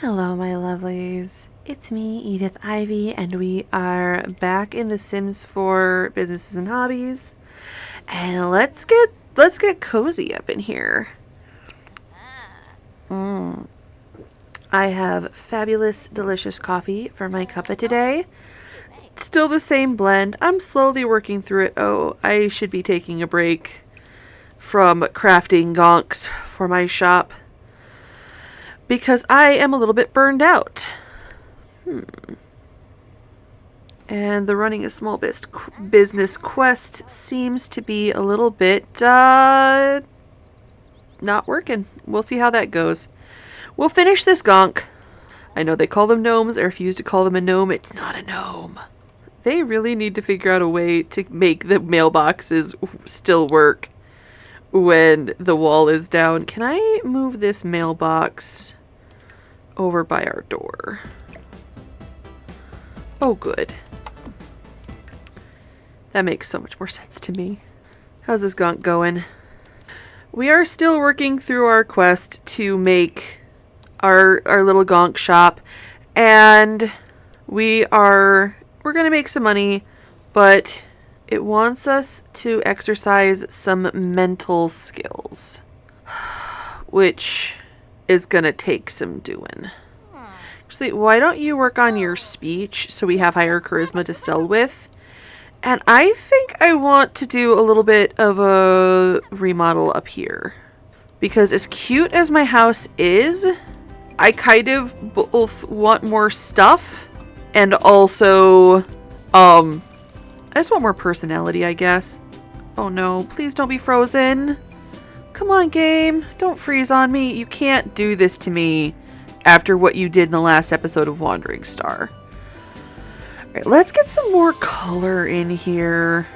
Hello, my lovelies. It's me, Edith Ivy, and we are back in The Sims 4 Businesses and Hobbies. And let's get cozy up in here. I have fabulous, delicious coffee for my cuppa today. Still the same blend. I'm slowly working through it. Oh, I should be taking a break from crafting gonks for my shop, because I am a little bit burned out. And the running a small business quest seems to be a little bit, not working. We'll see how that goes. We'll finish this gonk. I know they call them gnomes. I refuse to call them a gnome. It's not a gnome. They really need to figure out a way to make the mailboxes still work when the wall is down. Can I move this mailbox over by our door? Oh, good. That makes so much more sense to me. How's this gonk going? We are still working through our quest to make our little gonk shop, and we're gonna make some money, but it wants us to exercise some mental skills, which is gonna take some doing. Actually, why don't you work on your speech so we have higher charisma to sell with? And I think I want to do a little bit of a remodel up here, because as cute as my house is, I kind of both want more stuff and also, I just want more personality, I guess. Oh no, please don't be frozen. Come on, game. Don't freeze on me. You can't do this to me after what you did in the last episode of Wandering Star. Alright, let's get some more color in here.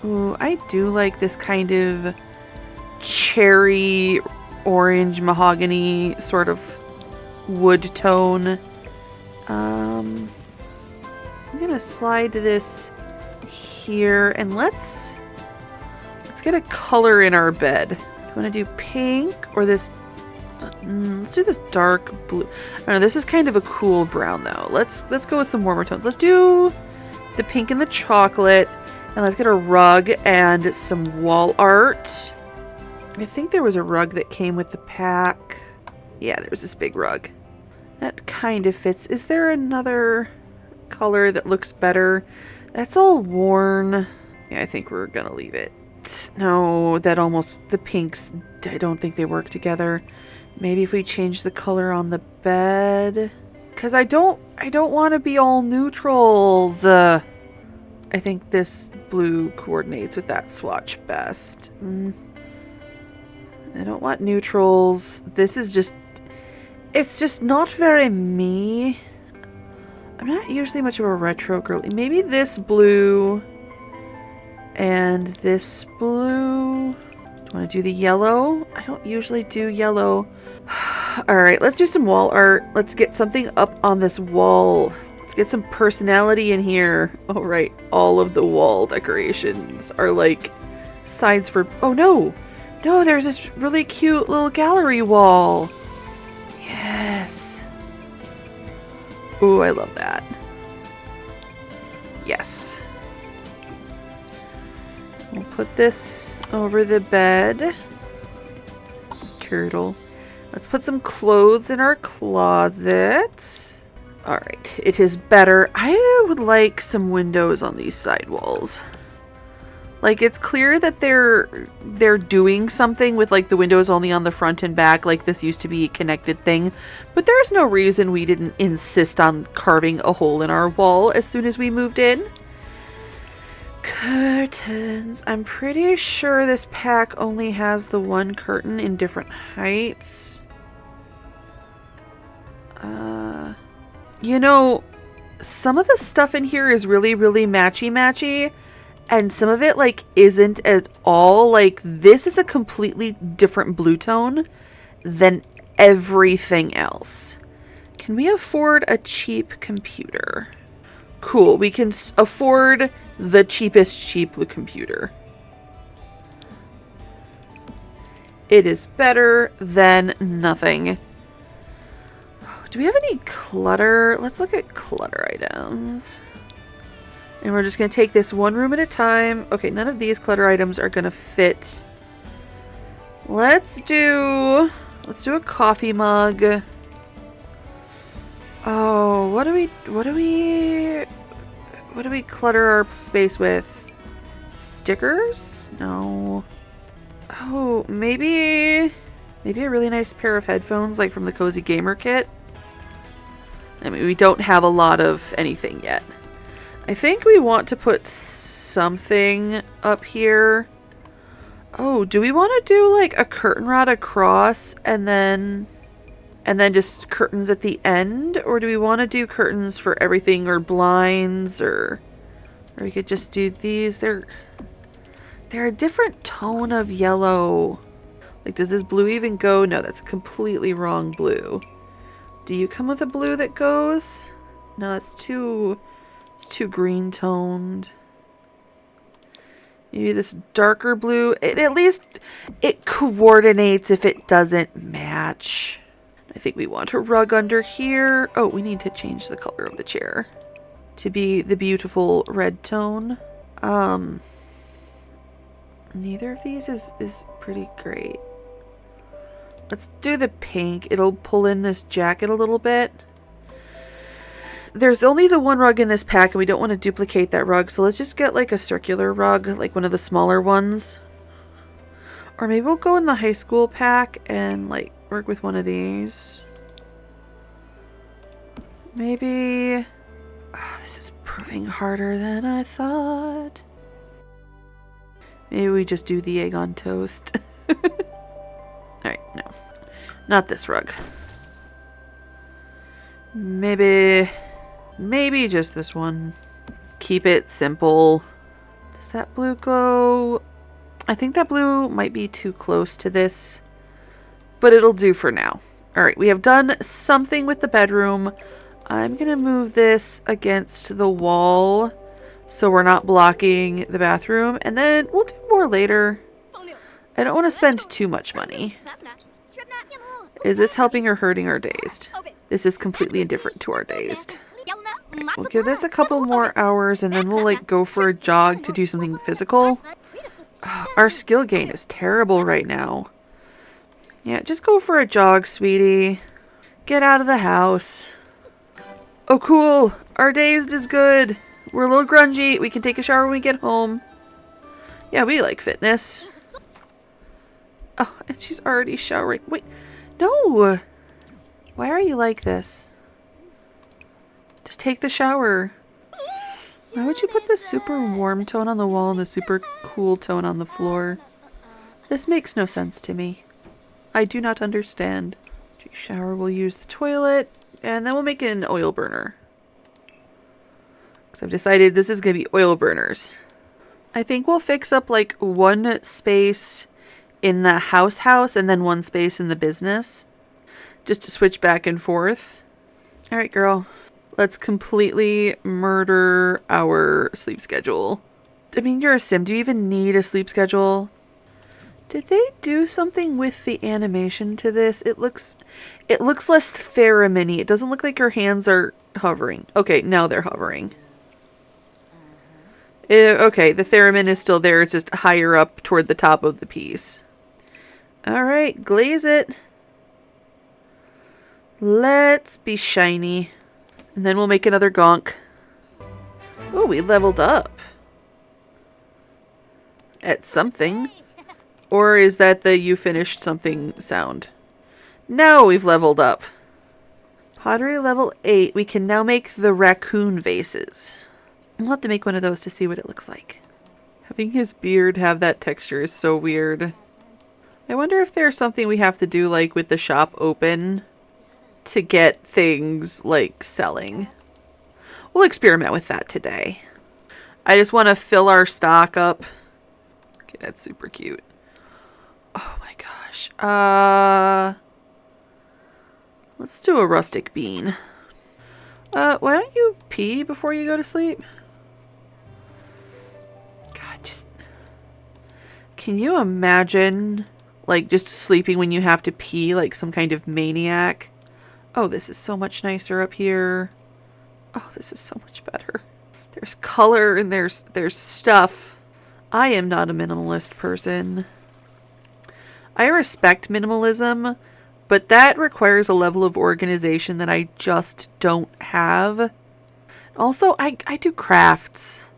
Ooh, I do like this kind of cherry, orange, mahogany sort of wood tone. I'm gonna slide this here, and let's get a color in our bed. Do you want to do pink or this? Let's do this dark blue. I don't know, this is kind of a cool brown though. Let's go with some warmer tones. Let's do the pink and the chocolate, and let's get a rug and some wall art. I think there was a rug that came with the pack. Yeah, there's this big rug. That kind of fits. Is there another color that looks better? That's all worn. Yeah, I think we're gonna leave it. No, the pinks, I don't think they work together. Maybe if we change the color on the bed, because I don't want to be all neutrals. I think this blue coordinates with that swatch best. I don't want neutrals. This is just, it's just not very me. I'm not usually much of a retro girly. Maybe this blue and this blue. Do you want to do the yellow? I don't usually do yellow. Alright, let's do some wall art. Let's get something up on this wall. Let's get some personality in here. Alright, all of the wall decorations are like signs for... Oh no! No, there's this really cute little gallery wall. Yes. Ooh, I love that. Yes. We'll put this over the bed. Turtle. Let's put some clothes in our closet. Alright, it is better. I would like some windows on these side walls. Like, it's clear that they're doing something with, like, the windows only on the front and back, like this used to be a connected thing. But there's no reason we didn't insist on carving a hole in our wall as soon as we moved in. Curtains. I'm pretty sure this pack only has the one curtain in different heights. You know, some of the stuff in here is really, really matchy-matchy, and some of it, like, isn't at all. Like, this is a completely different blue tone than everything else. Can we afford a cheap computer? Cool, we can afford the cheapest cheap computer. It is better than nothing. Do we have any clutter? Let's look at clutter items. And we're just going to take this one room at a time. Okay, none of these clutter items are going to fit. Let's do a coffee mug. Oh, what do we clutter our space with? Stickers? No. Oh, maybe a really nice pair of headphones like from the Cozy Gamer kit. I mean, we don't have a lot of anything yet. I think we want to put something up here. Oh, do we want to do like a curtain rod across and then just curtains at the end? Or do we want to do curtains for everything, or blinds, or we could just do these? They're a different tone of yellow. Like, does this blue even go? No, that's a completely wrong blue. Do you come with a blue that goes? No, it's too green toned. Maybe this darker blue. At least it coordinates if it doesn't match. I think we want a rug under here. Oh, we need to change the color of the chair to be the beautiful red tone. Neither of these is pretty great. Let's do the pink. It'll pull in this jacket a little bit. There's only the one rug in this pack, and we don't want to duplicate that rug, so let's just get like a circular rug, like one of the smaller ones. Or maybe we'll go in the high school pack and like work with one of these. Maybe... Oh, this is proving harder than I thought. Maybe we just do the egg on toast. Alright, no. Not this rug. Maybe just this one. Keep it simple. Does that blue go? I think that blue might be too close to this, but it'll do for now. Alright, we have done something with the bedroom. I'm gonna move this against the wall so we're not blocking the bathroom, and then we'll do more later. I don't want to spend too much money. Is this helping or hurting our dazed? This is completely indifferent to our dazed. Right, we'll give this a couple more hours and then we'll like go for a jog to do something physical. Our skill gain is terrible right now. Yeah, just go for a jog, sweetie. Get out of the house. Oh, cool. Our dazed is good. We're a little grungy. We can take a shower when we get home. Yeah, we like fitness. Oh, and she's already showering. Wait, no. Why are you like this? Just take the shower. Why would you put the super warm tone on the wall and the super cool tone on the floor? This makes no sense to me. I do not understand. Shower, we'll use the toilet, and then we'll make an oil burner. Because I've decided this is going to be oil burners. I think we'll fix up like one space in the house and then one space in the business. Just to switch back and forth. Alright, girl. Let's completely murder our sleep schedule. I mean, you're a sim. Do you even need a sleep schedule? Did they do something with the animation to this? It looks less theremin-y. It doesn't look like her hands are hovering. Okay, now they're hovering. Okay, the theremin is still there. It's just higher up toward the top of the piece. Alright, glaze it. Let's be shiny. And then we'll make another gonk. Oh, we leveled up. At something. Or is that the you finished something sound? No, we've leveled up. Pottery level 8. We can now make the raccoon vases. We'll have to make one of those to see what it looks like. Having his beard have that texture is so weird. I wonder if there's something we have to do like with the shop open to get things like selling. We'll experiment with that today. I just want to fill our stock up. Okay, that's super cute. Oh my gosh. Let's do a rustic bean. Why don't you pee before you go to sleep? God, just... Can you imagine, like, just sleeping when you have to pee like some kind of maniac? Oh, this is so much nicer up here. Oh, this is so much better. There's color and there's stuff. I am not a minimalist person. I respect minimalism, but that requires a level of organization that I just don't have. Also, I do crafts.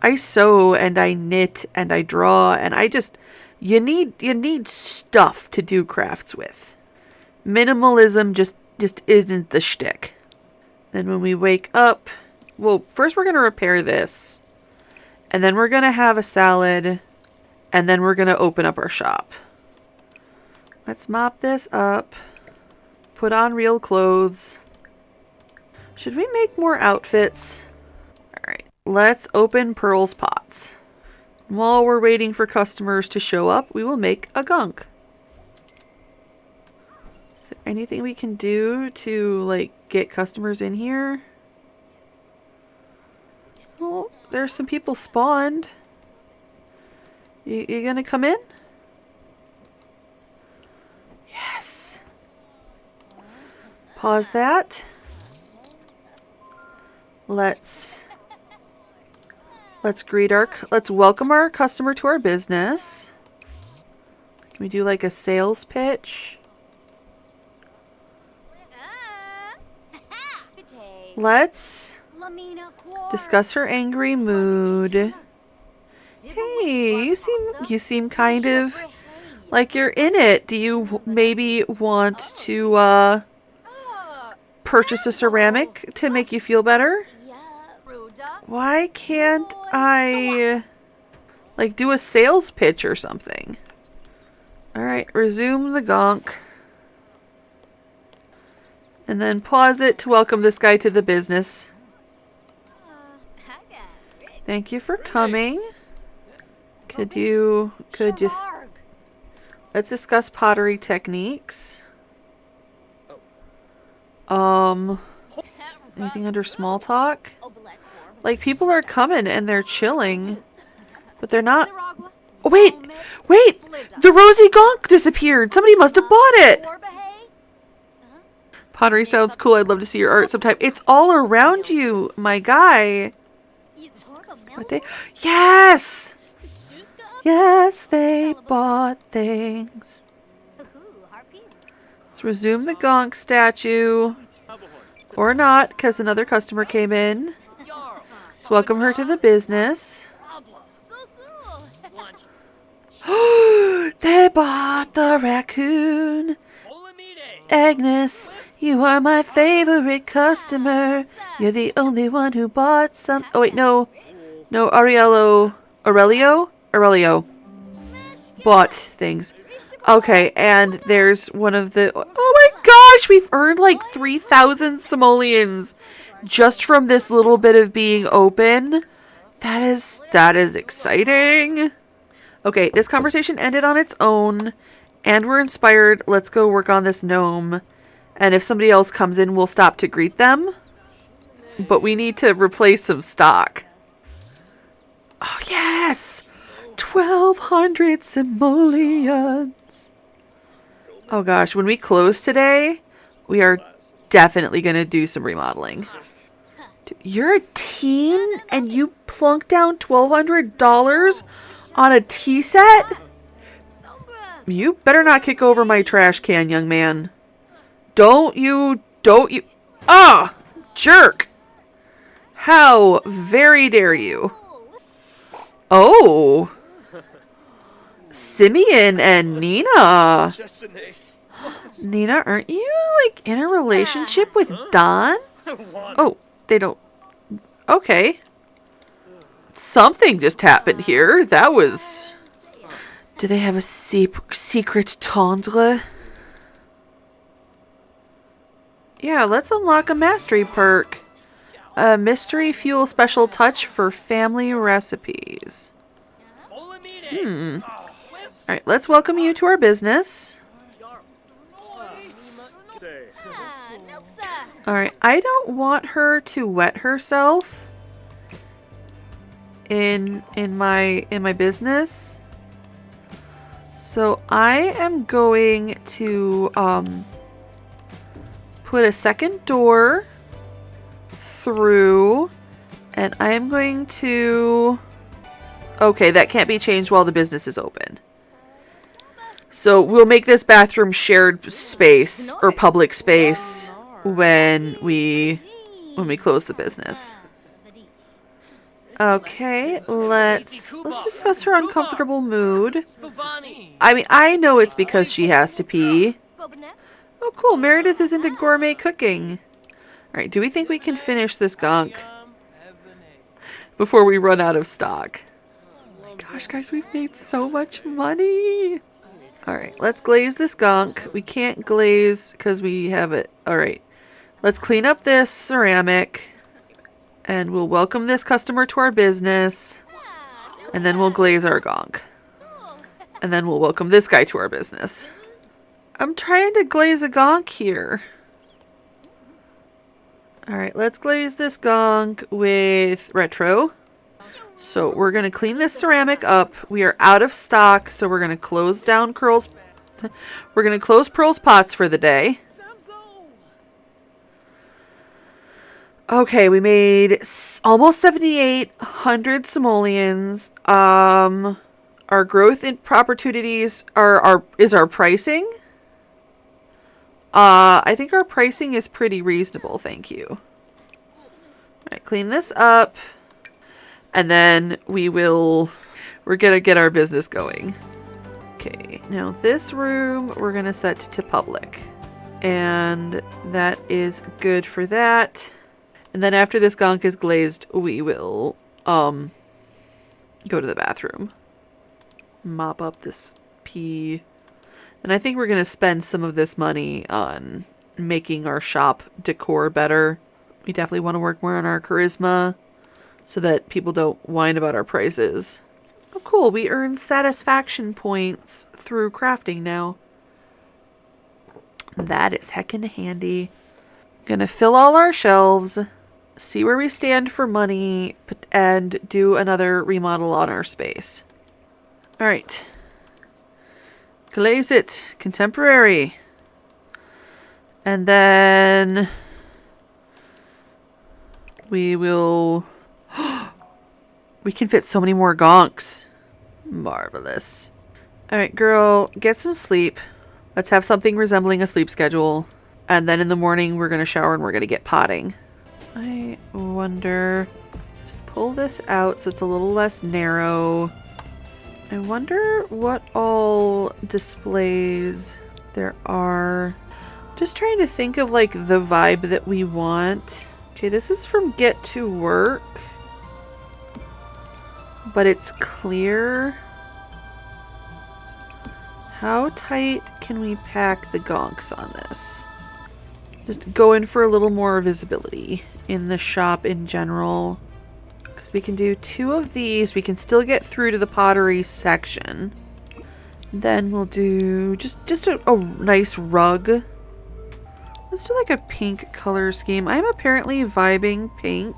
I sew and I knit and I draw and you need stuff to do crafts with. Minimalism just isn't the shtick. Then when we wake up, well, first we're going to repair this. And then we're going to have a salad. And then we're going to open up our shop. Let's mop this up. Put on real clothes. Should we make more outfits? Alright, let's open Pearl's pots. While we're waiting for customers to show up, we will make a gunk. Is there anything we can do to, like, get customers in here? Oh, there's some people spawned. You gonna come in? Yes. Pause that. Let's welcome our customer to our business. Can we do like a sales pitch? Let's discuss her angry mood. Hey, you seem kind of like you're in it. Do you maybe want to purchase a ceramic to make you feel better? Why can't I like do a sales pitch or something? Alright, resume the gonk. And then pause it to welcome this guy to the business. Thank you for coming. Let's discuss pottery techniques. Anything under small talk? Like, people are coming and they're chilling, but they're not. Oh, wait! The rosy gonk disappeared! Somebody must have bought it! Pottery sounds cool. I'd love to see your art sometime. It's all around you, my guy. Yes! Yes, they bought things. Let's resume the gonk statue. Or not, because another customer came in. Let's welcome her to the business. They bought the raccoon. Agnes, you are my favorite customer. You're the only one who bought some. Oh, wait, no. No, Aurelio bought things. Okay, and there's one of the. Oh my gosh, we've earned like 3,000 simoleons just from this little bit of being open. That is exciting. Okay, this conversation ended on its own, and we're inspired. Let's go work on this gnome. And if somebody else comes in, we'll stop to greet them. But we need to replace some stock. Oh, yes! 1,200 simoleons. Oh gosh, when we close today, we are definitely going to do some remodeling. Dude, you're a teen and you plunk down $1,200 on a tea set? You better not kick over my trash can, young man. Don't you. Ah! Jerk! How very dare you? Oh! Simeon and Nina. Nina, aren't you, like, in a relationship with Don? Oh, they don't. Okay. Something just happened here. That was. Do they have a secret tendre? Yeah, let's unlock a mastery perk. A mystery fuel special touch for family recipes. Alright, let's welcome you to our business. Alright, I don't want her to wet herself in my business. So I am going to put a second door through, and I am going to... Okay, that can't be changed while the business is open. So we'll make this bathroom shared space or public space when we close the business. Okay, let's discuss her uncomfortable mood. I mean, I know it's because she has to pee. Oh, cool. Meredith is into gourmet cooking. All right, do we think we can finish this gonk before we run out of stock? Oh my gosh, guys, we've made so much money. All right, let's glaze this gonk. We can't glaze because we have it. All right, let's clean up this ceramic. And we'll welcome this customer to our business. And then we'll glaze our gonk. And then we'll welcome this guy to our business. I'm trying to glaze a gonk here. Alright, let's glaze this gonk with retro. So we're going to clean this ceramic up. We are out of stock, so we're going to close down Pearl's... We're going to close Pearl's pots for the day. Okay, we made almost 7,800 simoleons. Our growth in opportunities is our pricing. I think our pricing is pretty reasonable, thank you. Alright, clean this up. And then we're gonna get our business going. Okay, now this room we're gonna set to public. And that is good for that. And then after this gonk is glazed, we will go to the bathroom. Mop up this pee. And I think we're going to spend some of this money on making our shop decor better. We definitely want to work more on our charisma so that people don't whine about our prices. Oh, cool. We earn satisfaction points through crafting now. That is heckin' handy. Gonna fill all our shelves. See where we stand for money, and do another remodel on our space. Alright. Glaze it. Contemporary. And then we will... We can fit so many more gonks. Marvelous. Alright, girl, get some sleep. Let's have something resembling a sleep schedule. And then in the morning, we're going to shower and we're going to get potting. I wonder... Just pull this out so it's a little less narrow. I wonder what all displays there are. Just trying to think of like the vibe that we want. Okay, this is from Get to Work. But it's clear. How tight can we pack the gonks on this? Just go in for a little more visibility in the shop in general. Because we can do 2 of these. We can still get through to the pottery section. Then we'll do just a nice rug. Let's do like a pink color scheme. I'm apparently vibing pink.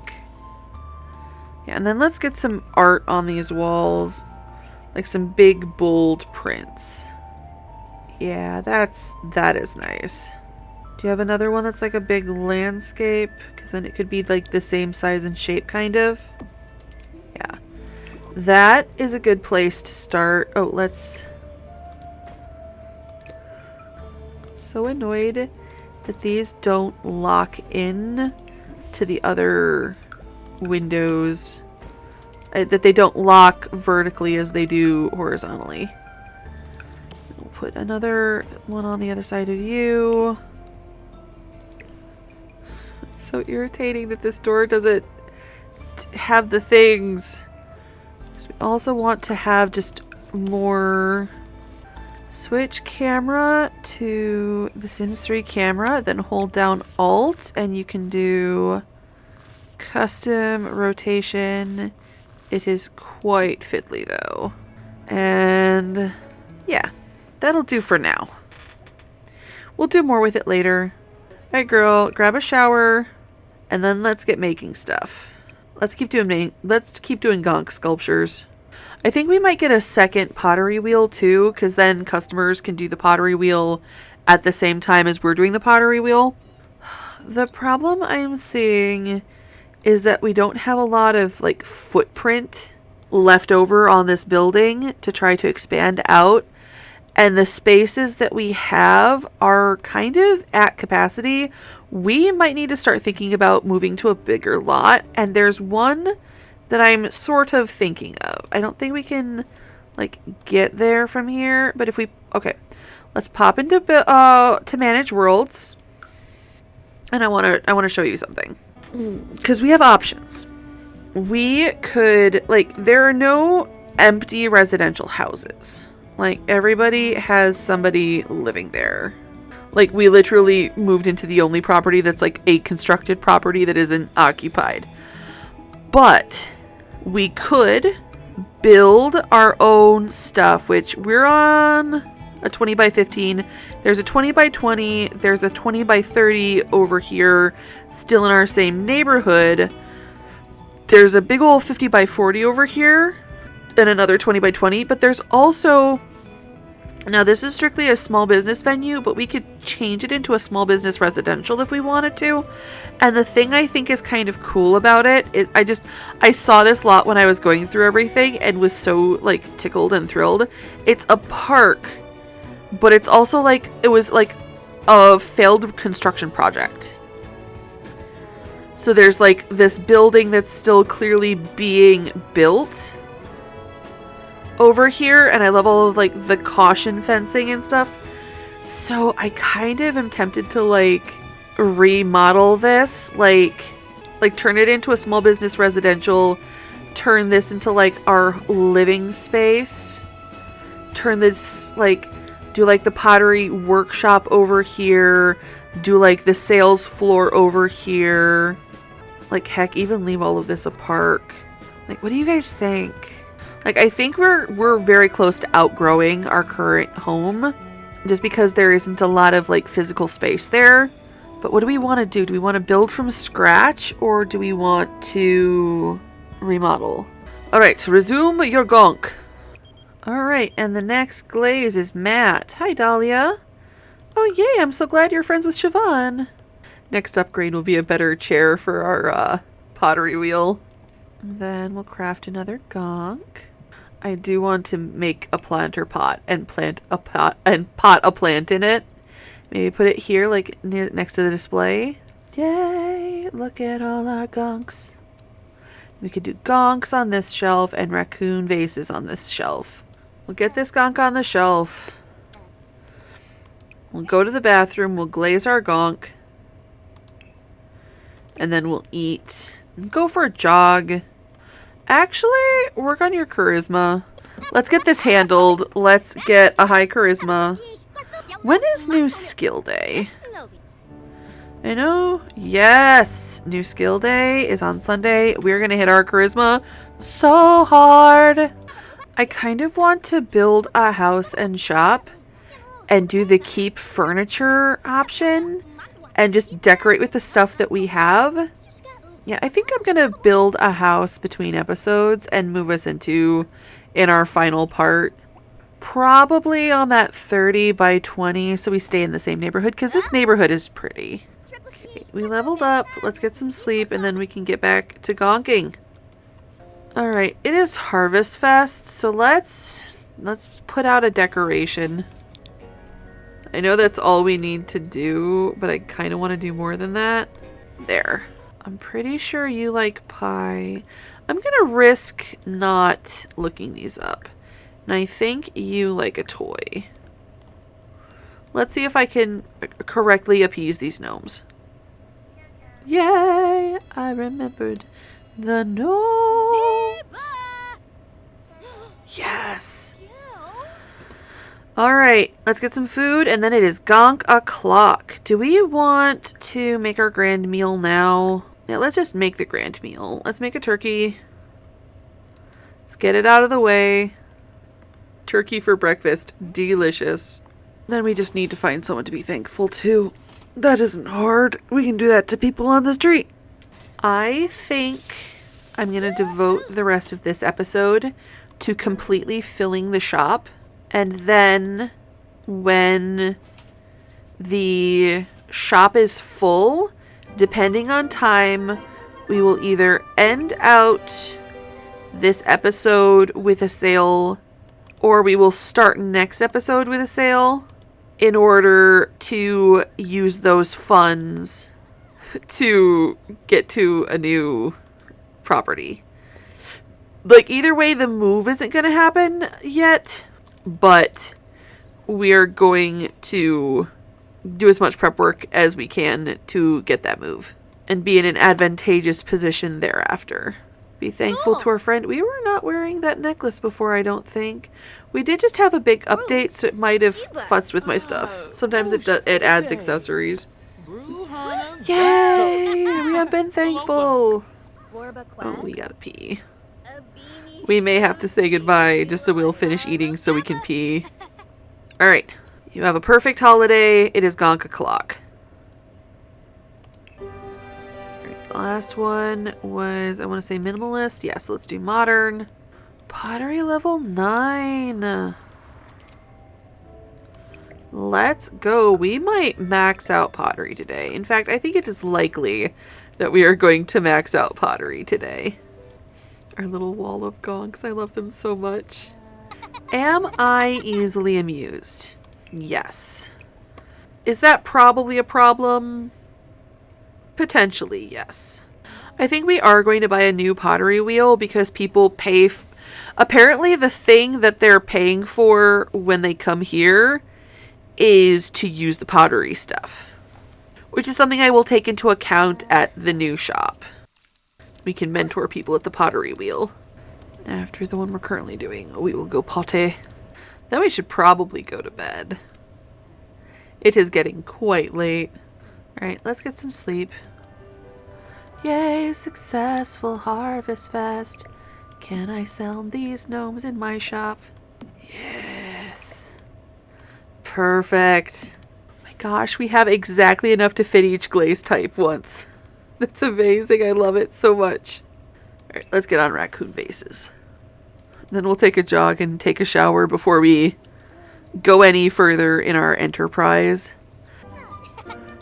Yeah, and then let's get some art on these walls. Like some big, bold prints. Yeah, that is nice. Do you have another one that's like a big landscape? Because then it could be like the same size and shape, kind of. Yeah. That is a good place to start. Oh, let's... I'm so annoyed that these don't lock in to the other windows. That they don't lock vertically as they do horizontally. We'll put another one on the other side of you. It's so irritating that this door doesn't have the things. We also want to have just more... Switch camera to the Sims 3 camera, then hold down Alt, and you can do custom rotation. It is quite fiddly though. And yeah, that'll do for now. We'll do more with it later. Alright girl, grab a shower, and then let's get making stuff. Let's keep doing gonk sculptures. I think we might get a second pottery wheel too, because then customers can do the pottery wheel at the same time as we're doing the pottery wheel. The problem I'm seeing is that we don't have a lot of like footprint left over on this building to try to expand out. And the spaces that we have are kind of at capacity. We might need to start thinking about moving to a bigger lot. And there's one that I'm sort of thinking of. I don't think we can like get there from here, but if we okay, let's pop into to manage worlds. And I want to show you something. Cuz we have options. We could like there are no empty residential houses. Like everybody has somebody living there. Like we literally moved into the only property that's like a constructed property that isn't occupied. But we could build our own stuff, which we're on a 20 by 15. There's a 20 by 20. There's a 20 by 30 over here, still in our same neighborhood. There's a big old 50 by 40 over here and another 20 by 20. But there's also, now this is strictly a small business venue, but we could change it into a small business residential if we wanted to. And the thing I think is kind of cool about it is I saw this lot when I was going through everything and was so like tickled and thrilled. It's a park, but it's also like, it was like a failed construction project. So there's like this building that's still clearly being built over here, and I love all of like the caution fencing and stuff. So I kind of am tempted to like remodel this, like turn it into a small business residential, turn this into like our living space, turn this like, do like the pottery workshop over here, do like the sales floor over here, like heck, even leave all of this a park. Like, what do you guys think? Like, I think we're very close to outgrowing our current home just because there isn't a lot of like physical space there. But what do we want to do? Do we want to build from scratch or do we want to remodel? All right, so resume your gonk. All right, and the next glaze is Matt. Hi, Dahlia. Oh, yay, I'm so glad you're friends with Siobhan. Next upgrade will be a better chair for our pottery wheel. And then we'll craft another gonk. I do want to make a planter pot and plant a pot and pot a plant in it. Maybe put it here, like next to the display. Yay! Look at all our gonks. We could do gonks on this shelf and raccoon vases on this shelf. We'll get this gonk on the shelf. We'll go to the bathroom. We'll glaze our gonk. And then we'll eat. Go for a jog. Actually, work on your charisma. Let's get this handled. Let's get a high charisma. When is new skill day? I know. Yes. New skill day is on Sunday. We're going to hit our charisma so hard. I kind of want to build a house and shop and do the keep furniture option and just decorate with the stuff that we have. Yeah, I think I'm going to build a house between episodes and move us in our final part. Probably on that 30 by 20 so we stay in the same neighborhood because this neighborhood is pretty. Okay, we leveled up. Let's get some sleep and then we can get back to gonking. Alright, it is Harvest Fest, so let's put out a decoration. I know that's all we need to do, but I kind of want to do more than that. There. I'm pretty sure you like pie. I'm going to risk not looking these up. And I think you like a toy. Let's see if I can correctly appease these gnomes. Yay! I remembered the gnomes. Yes! Alright, let's get some food and then it is gonk o'clock. Do we want to make our grand meal now? Yeah, let's just make the grand meal. Let's make a turkey. Let's get it out of the way. Turkey for breakfast. Delicious. Then we just need to find someone to be thankful to. That isn't hard. We can do that to people on the street. I think I'm going to devote the rest of this episode to completely filling the shop. And then when the shop is full, depending on time, we will either end out this episode with a sale, or we will start next episode with a sale in order to use those funds to get to a new property. Like, either way, the move isn't going to happen yet, but we are going to do as much prep work as we can to get that move and be in an advantageous position thereafter. Be thankful to our friend. We were not wearing that necklace before, I don't think. We did just have a big update, so it might have futzed with my stuff. Sometimes it adds accessories. Yay! We have been thankful. Oh, we gotta pee. We may have to say goodbye just so we'll finish eating so we can pee. Alright. You have a perfect holiday. It is gonk o'clock. Alright, the last one was, I want to say minimalist. Yeah, so let's do modern. Pottery level 9. Let's go. We might max out pottery today. In fact, I think it is likely that we are going to max out pottery today. Our little wall of gonks. I love them so much. Am I easily amused? Yes. Is that probably a problem? Potentially, yes. I think we are going to buy a new pottery wheel because people pay... Apparently the thing that they're paying for when they come here is to use the pottery stuff, which is something I will take into account at the new shop. We can mentor people at the pottery wheel. After the one we're currently doing, we will go potty. Then we should probably go to bed. It is getting quite late. Alright, let's get some sleep. Yay, successful harvest fest. Can I sell these gnomes in my shop? Yes. Perfect. Oh my gosh, we have exactly enough to fit each glaze type once. That's amazing. I love it so much. Alright, let's get on raccoon bases. Then we'll take a jog and take a shower before we go any further in our enterprise.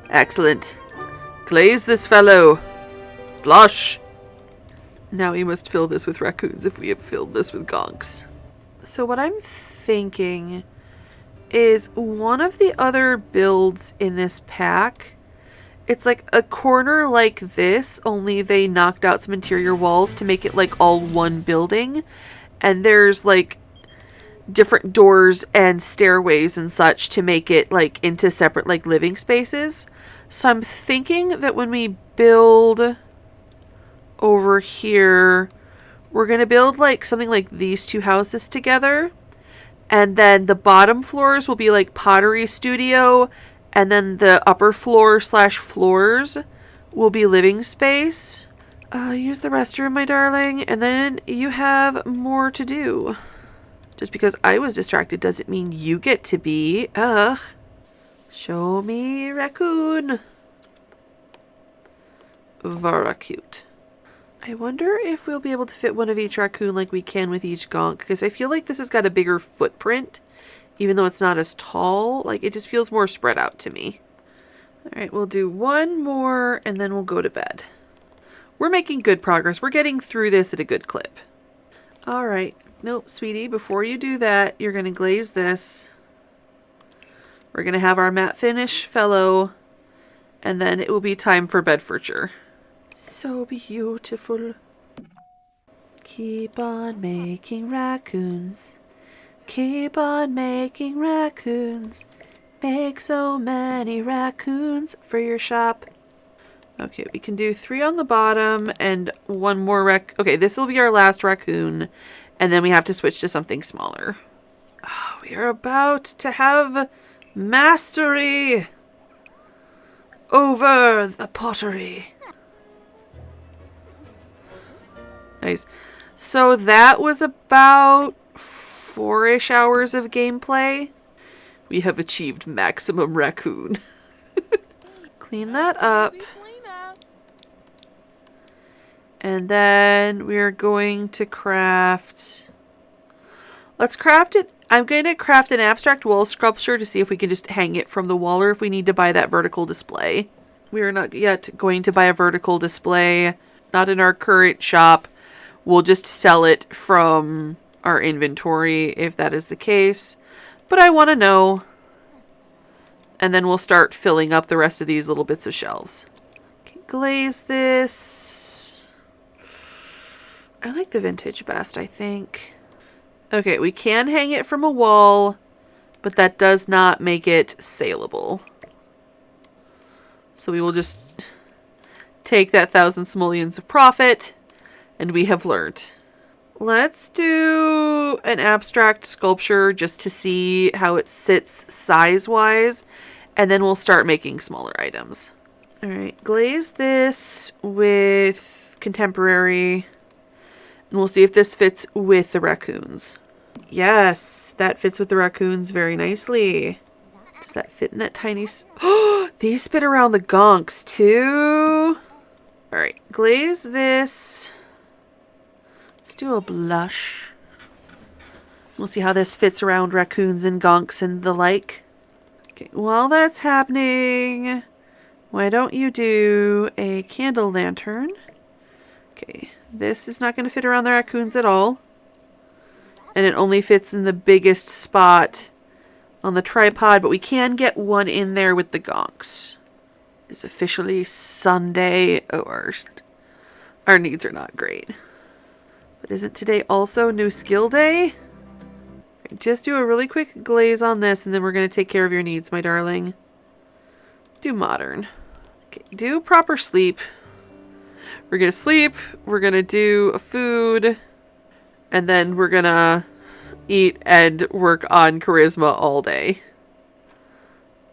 Excellent. Glaze this fellow. Blush. Now we must fill this with raccoons if we have filled this with gonks. So what I'm thinking is one of the other builds in this pack, it's like a corner like this, only they knocked out some interior walls to make it like all one building. And there's like different doors and stairways and such to make it like into separate like living spaces. So I'm thinking that when we build over here, we're going to build like something like these two houses together. And then the bottom floors will be like pottery studio. And then the upper floor / floors will be living space. Use the restroom, my darling. And then you have more to do. Just because I was distracted doesn't mean you get to be. Ugh. Show me raccoon. Very cute. I wonder if we'll be able to fit one of each raccoon like we can with each gonk. Because I feel like this has got a bigger footprint. Even though it's not as tall. Like, it just feels more spread out to me. Alright, we'll do one more and then we'll go to bed. We're making good progress. We're getting through this at a good clip. Alright. Nope, sweetie. Before you do that, you're going to glaze this. We're going to have our matte finish fellow. And then it will be time for Bedfordshire. So beautiful. Keep on making raccoons. Keep on making raccoons. Make so many raccoons for your shop. Okay, we can do 3 on the bottom and one more Okay, this will be our last raccoon. And then we have to switch to something smaller. Oh, we are about to have mastery over the pottery. Nice. So that was about 4-ish hours of gameplay. We have achieved maximum raccoon. Clean that up. And then we're going to craft... Let's craft it. I'm going to craft an abstract wall sculpture to see if we can just hang it from the wall or if we need to buy that vertical display. We are not yet going to buy a vertical display. Not in our current shop. We'll just sell it from our inventory if that is the case. But I want to know. And then we'll start filling up the rest of these little bits of shelves. Okay, glaze this. I like the vintage best, I think. Okay, we can hang it from a wall, but that does not make it saleable. So we will just take that 1,000 simoleons of profit, and we have learned. Let's do an abstract sculpture just to see how it sits size-wise, and then we'll start making smaller items. All right, glaze this with contemporary, and we'll see if this fits with the raccoons. Yes, that fits with the raccoons very nicely. Does that fit in that tiny... Oh, these fit around the gonks too. All right, glaze this. Let's do a blush. We'll see how this fits around raccoons and gonks and the like. Okay, while that's happening, why don't you do a candle lantern? Okay, this is not going to fit around the raccoons at all. And it only fits in the biggest spot on the tripod, but we can get one in there with the gonks. It's officially Sunday. Oh, our needs are not great. But isn't today also new skill day? Just do a really quick glaze on this, and then we're going to take care of your needs, my darling. Do modern. Okay, do proper sleep. We're going to sleep. We're going to do a food. And then we're going to eat and work on charisma all day.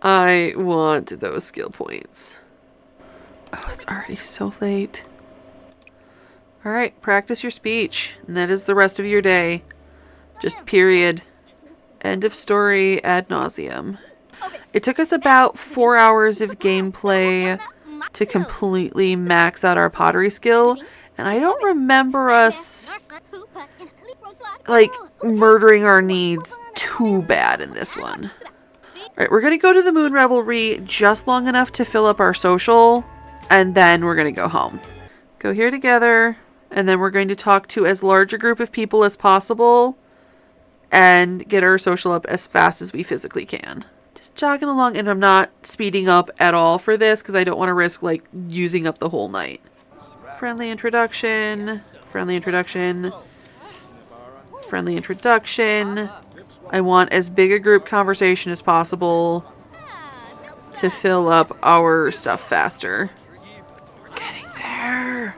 I want those skill points. Oh, it's already so late. Alright, practice your speech. And that is the rest of your day. Just period. End of story ad nauseum. It took us about 4 hours of gameplay to completely max out our pottery skill. And I don't remember us like murdering our needs too bad in this one. Alright, we're going to go to the Moon Revelry just long enough to fill up our social, and then we're going to go home. Go here together, and then we're going to talk to as large a group of people as possible and get our social up as fast as we physically can. Just jogging along, and I'm not speeding up at all for this because I don't want to risk like using up the whole night. Friendly introduction, friendly introduction, friendly introduction. I want as big a group conversation as possible to fill up our stuff faster. We're getting there.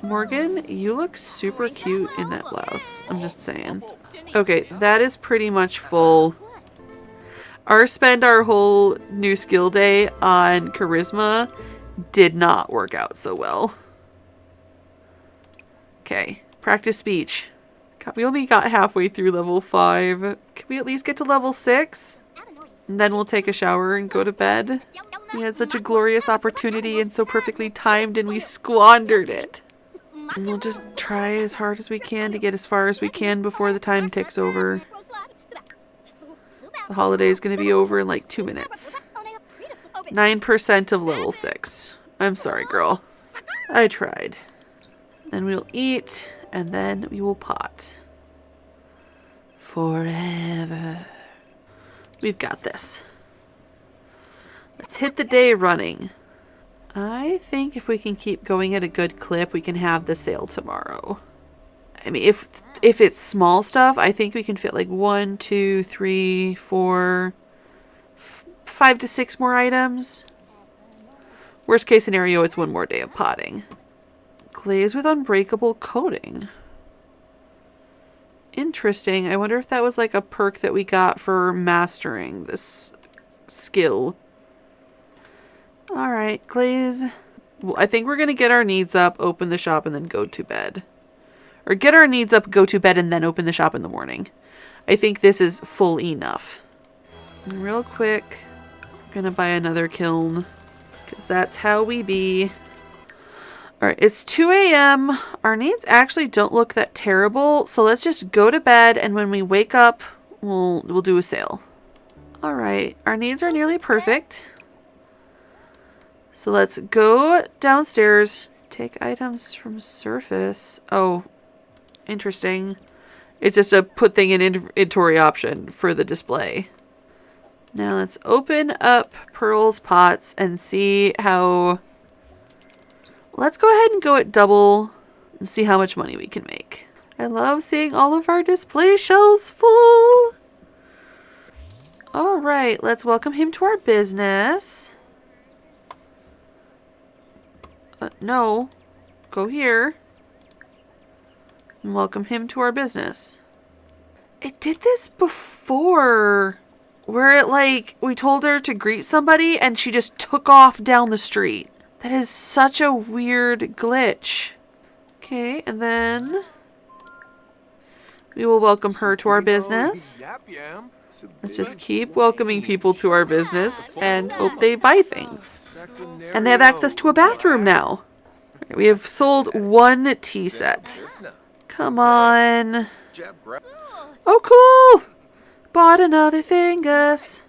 Morgan, you look super cute in that blouse. I'm just saying. Okay, that is pretty much full. Spend our whole new skill day on charisma did not work out so well. Okay, practice speech. God, we only got halfway through level 5. Can we at least get to level 6? And then we'll take a shower and go to bed. We had such a glorious opportunity and so perfectly timed, and we squandered it. And we'll just try as hard as we can to get as far as we can before the time ticks over. The holiday is going to be over in like 2 minutes. 9% of level 6. I'm sorry, girl. I tried. Then we'll eat, and then we will pot. Forever. We've got this. Let's hit the day running. I think if we can keep going at a good clip, we can have the sale tomorrow. I mean, if it's small stuff, I think we can fit like 1, 2, 3, 4, 5 to 6 more items. Worst case scenario, it's 1 more day of potting. Glaze with unbreakable coating. Interesting. I wonder if that was like a perk that we got for mastering this skill. Alright, glaze. Well, I think we're going to get our needs up, open the shop, and then go to bed. Or get our needs up, go to bed, and then open the shop in the morning. I think this is full enough. And real quick, I'm going to buy another kiln, because that's how we be. Alright, it's 2 a.m. Our needs actually don't look that terrible, so let's just go to bed, and when we wake up, we'll do a sale. Alright, our needs are nearly perfect. So let's go downstairs. Take items from surface. Oh, interesting. It's just a put thing in inventory option for the display. Now let's open up Pearl's pots and see how... Let's go ahead and go at double and see how much money we can make. I love seeing all of our display shelves full. All right, let's welcome him to our business. No, go here. And welcome him to our business. It did this before, where it like, we told her to greet somebody and she just took off down the street. That is such a weird glitch. Okay, and then we will welcome her to our business. Let's just keep welcoming people to our business and hope they buy things. And they have access to a bathroom now. We have sold one tea set. Come on. Oh, cool. Bought another thing, Gus.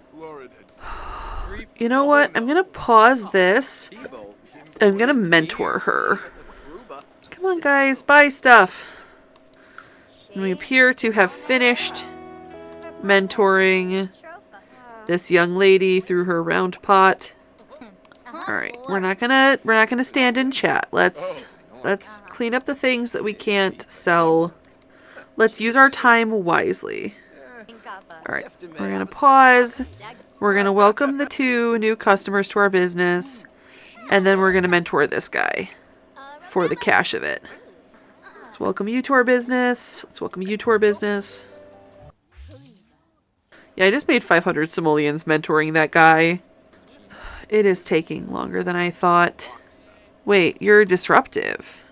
You know what? I'm going to pause this. I'm going to mentor her. Come on, guys. Buy stuff. And we appear to have finished mentoring this young lady through her round pot. All right, we're not gonna stand and chat. Let's clean up the things that we can't sell. Let's use our time wisely. All right, we're gonna pause. We're gonna welcome the 2 new customers to our business, and then we're gonna mentor this guy for the cash of it. Let's welcome you to our business. Let's welcome you to our business. Yeah, I just made 500 simoleons mentoring that guy. It is taking longer than I thought. Wait, you're disruptive.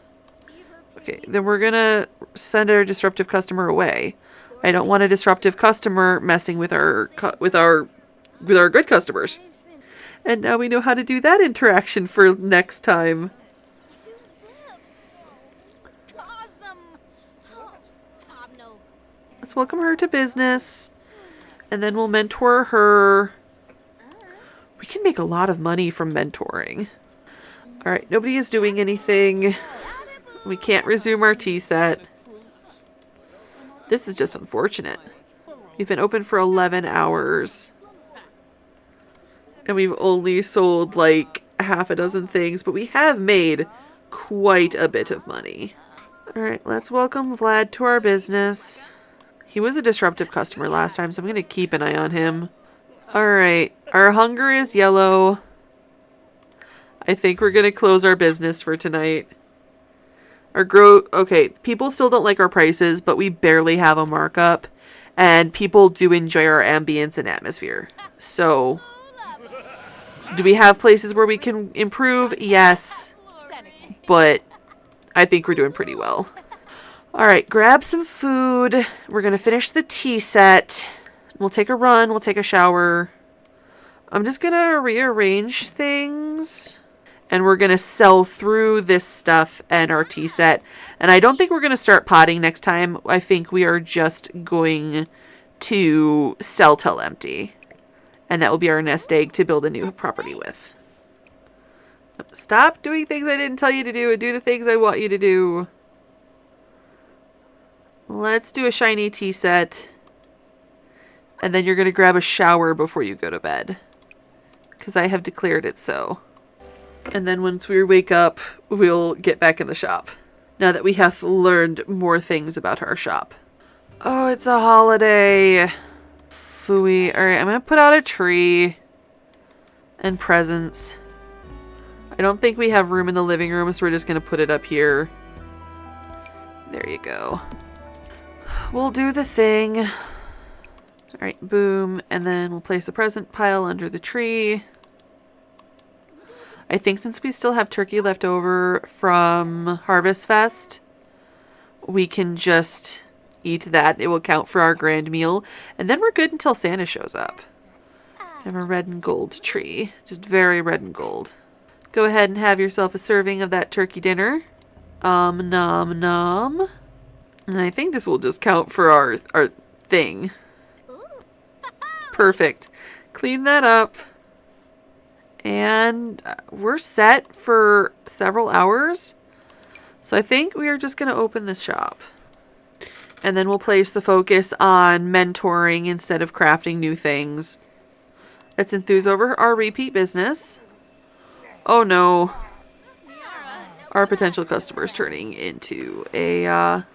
Okay, then we're gonna send our disruptive customer away. I don't want a disruptive customer messing with our good customers. And now we know how to do that interaction for next time. Let's welcome her to business. And then we'll mentor her. We can make a lot of money from mentoring. Alright, nobody is doing anything. We can't resume our tea set. This is just unfortunate. We've been open for 11 hours. And we've only sold like half a dozen things, but we have made quite a bit of money. Alright, let's welcome Vlad to our business. He was a disruptive customer last time, so I'm going to keep an eye on him. Alright, our hunger is yellow. I think we're going to close our business for tonight. Okay, people still don't like our prices, but we barely have a markup. And people do enjoy our ambience and atmosphere. So, do we have places where we can improve? Yes. But I think we're doing pretty well. Alright, grab some food. We're going to finish the tea set. We'll take a run. We'll take a shower. I'm just going to rearrange things. And we're going to sell through this stuff and our tea set. And I don't think we're going to start potting next time. I think we are just going to sell till empty. And that will be our nest egg to build a new property with. Stop doing things I didn't tell you to do and do the things I want you to do. Let's do a shiny tea set. And then you're going to grab a shower before you go to bed. Because I have declared it so. And then once we wake up, we'll get back in the shop. Now that we have learned more things about our shop. Oh, it's a holiday. Phooey. Alright, I'm going to put out a tree. And presents. I don't think we have room in the living room, so we're just going to put it up here. There you go. We'll do the thing. Alright, boom. And then we'll place a present pile under the tree. I think since we still have turkey left over from Harvest Fest, we can just eat that. It will count for our grand meal. And then we're good until Santa shows up. I have a red and gold tree. Just very red and gold. Go ahead and have yourself a serving of that turkey dinner. Nom nom. And I think this will just count for our thing. Perfect. Clean that up. And we're set for several hours. So I think we are just going to open the shop. And then we'll place the focus on mentoring instead of crafting new things. Let's enthuse over our repeat business. Oh no. Our potential customer's turning into a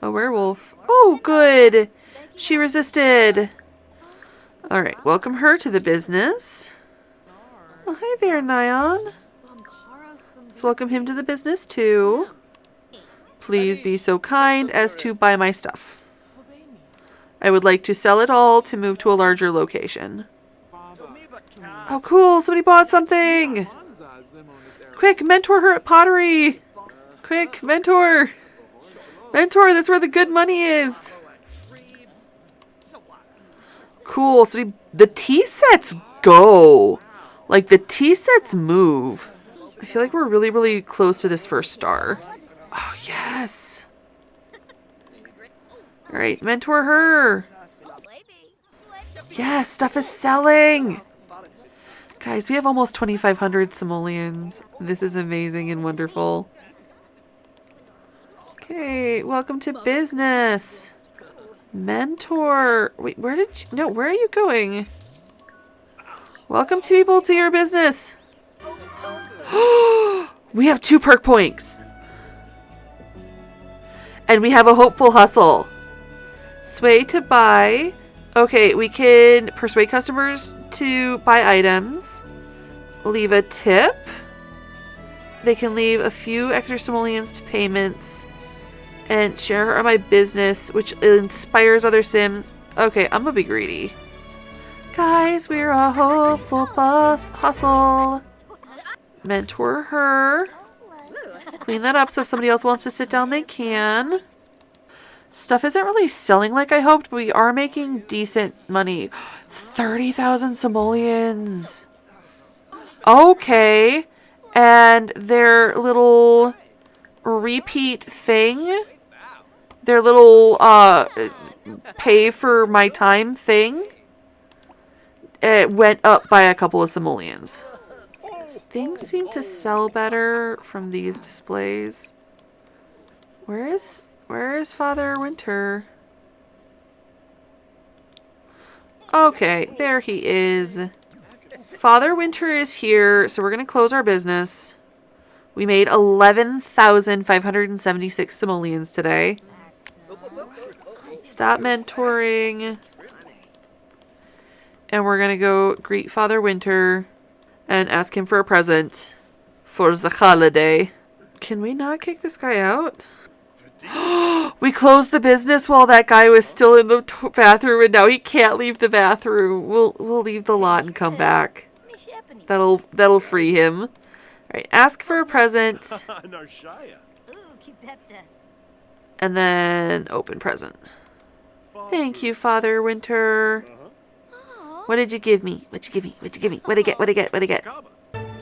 werewolf. Oh, good. She resisted. Alright, welcome her to the business. Oh, hi there, Nyan. Let's welcome him to the business too. Please be so kind as to buy my stuff. I would like to sell it all to move to a larger location. Oh, cool. Somebody bought something. Quick, mentor her at pottery. Quick, mentor. Mentor, that's where the good money is. Cool. So the tea sets go. Like, the tea sets move. I feel like we're really, really close to this first star. Oh, yes. All right, mentor her. Yes, stuff is selling. Guys, we have almost 2,500 simoleons. This is amazing and wonderful. Okay, welcome to business. Mentor. Wait, where did you... No, where are you going? Welcome to people to your business. We have 2 perk points. And we have a hopeful hustle. Sway to buy. Okay, we can persuade customers to buy items. Leave a tip. They can leave a few extra simoleons to payments. And share my business, which inspires other Sims. Okay, I'm gonna be greedy. Guys, we're a hopeful hustle. Mentor her. Clean that up so if somebody else wants to sit down, they can. Stuff isn't really selling like I hoped, but we are making decent money. 30,000 simoleons. Okay. And their little repeat thing, their little pay for my time thing, it went up by a couple of simoleons. Things seem to sell better from these displays. Where is Father Winter? Okay, there he is. Father Winter is here, so we're going to close our business. We made 11,576 simoleons today. Stop mentoring. And we're going to go greet Father Winter and ask him for a present for the holiday. Can we not kick this guy out? We closed the business while that guy was still in the bathroom, and now he can't leave the bathroom. We'll leave the lot and come back. That'll free him. All right, ask for a present. And then open present. Thank you, Father Winter. What did you give me? What'd you give me? What'd you give me? What'd I get? What'd I get? What'd I get?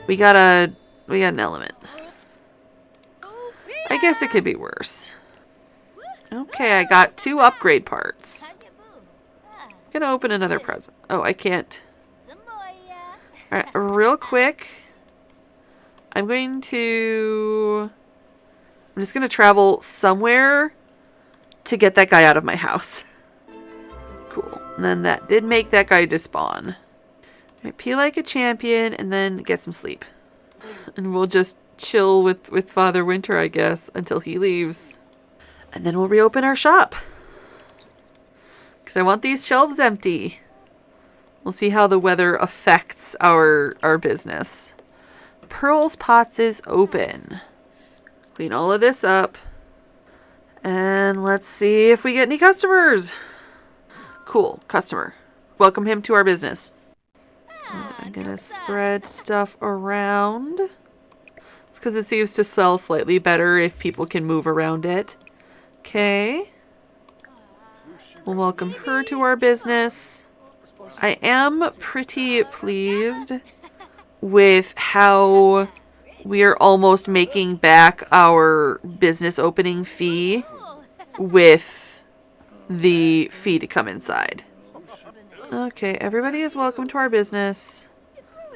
We got an element. I guess it could be worse. Okay, I got 2 upgrade parts. I'm gonna open another present. Oh, I can't. Alright, real quick. I'm just gonna travel somewhere to get that guy out of my house. Cool. And then that did make that guy despawn. Right, pee like a champion and then get some sleep. And we'll just chill with Father Winter, I guess, until he leaves. And then we'll reopen our shop. Because I want these shelves empty. We'll see how the weather affects our business. Pearl's Pots is open. Clean all of this up. And let's see if we get any customers. Cool, customer. Welcome him to our business. I'm gonna spread stuff around. It's because it seems to sell slightly better if people can move around it. Okay. We'll welcome her to our business. I am pretty pleased with how we are almost making back our business opening fee with the fee to come inside. Okay, everybody is welcome to our business.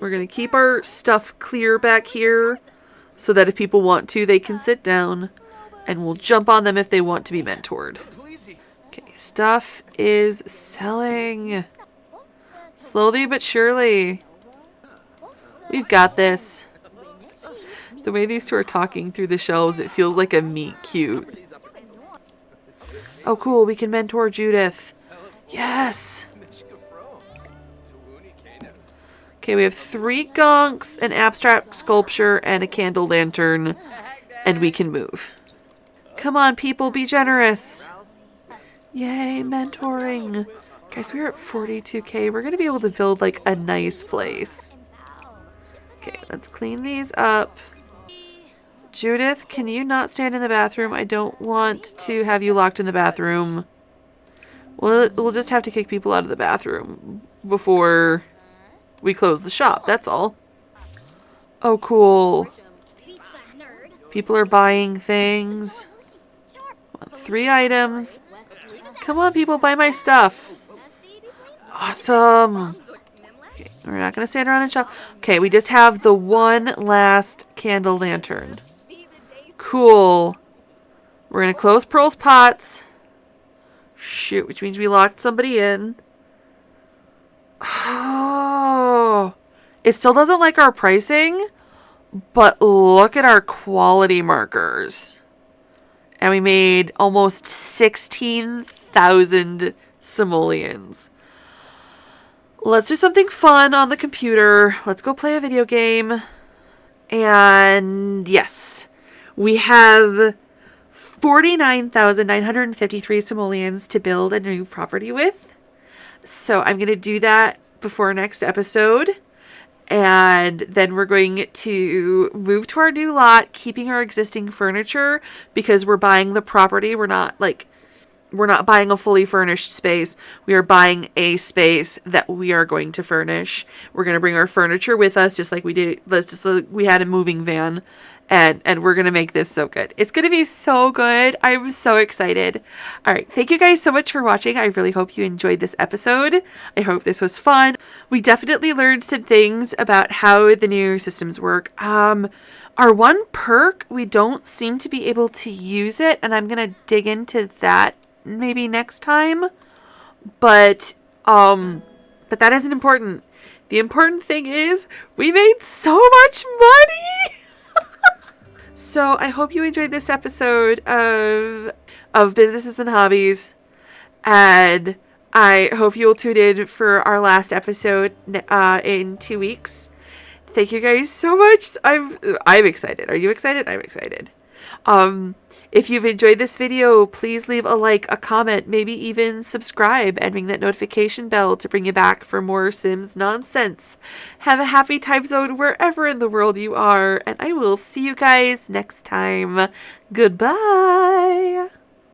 We're going to keep our stuff clear back here so that if people want to, they can sit down. And we'll jump on them if they want to be mentored. Okay, stuff is selling. Slowly but surely. We've got this. The way these two are talking through the shelves, it feels like a meet cute. Oh, cool. We can mentor Judith. Yes. Okay, we have 3 gonks, an abstract sculpture, and a candle lantern. And we can move. Come on, people. Be generous. Yay, mentoring. Guys, we're at 42K. We're going to be able to build, like, a nice place. Okay, let's clean these up. Judith, can you not stand in the bathroom? I don't want to have you locked in the bathroom. We'll just have to kick people out of the bathroom before we close the shop. That's all. Oh, cool. People are buying things. 3 items. Come on, people, buy my stuff. Awesome. Okay, we're not going to stand around and shop. Okay, we just have the one last candle lantern. Cool. We're going to close Pearl's pots. Shoot, which means we locked somebody in. Oh. It still doesn't like our pricing, but look at our quality markers. And we made almost 16,000 simoleons. Let's do something fun on the computer. Let's go play a video game. And yes, we have 49,953 simoleons to build a new property with. So I'm going to do that before next episode. And then we're going to move to our new lot, keeping our existing furniture because we're buying the property. We're not buying a fully furnished space. We are buying a space that we are going to furnish. We're going to bring our furniture with us, just like we did. We had a moving van, and we're going to make this so good. It's going to be so good. I'm so excited. All right. Thank you guys so much for watching. I really hope you enjoyed this episode. I hope this was fun. We definitely learned some things about how the new systems work. Our one perk, we don't seem to be able to use it, and I'm going to dig into that maybe next time, but that isn't important. The important thing is we made so much money. So I hope you enjoyed this episode of Businesses and Hobbies, and I hope you'll tune in for our last episode in 2 weeks. Thank you guys so much. I'm excited. Are you excited? I'm excited. If you've enjoyed this video, please leave a like, a comment, maybe even subscribe and ring that notification bell to bring you back for more Sims nonsense. Have a happy time zone wherever in the world you are, and I will see you guys next time. Goodbye!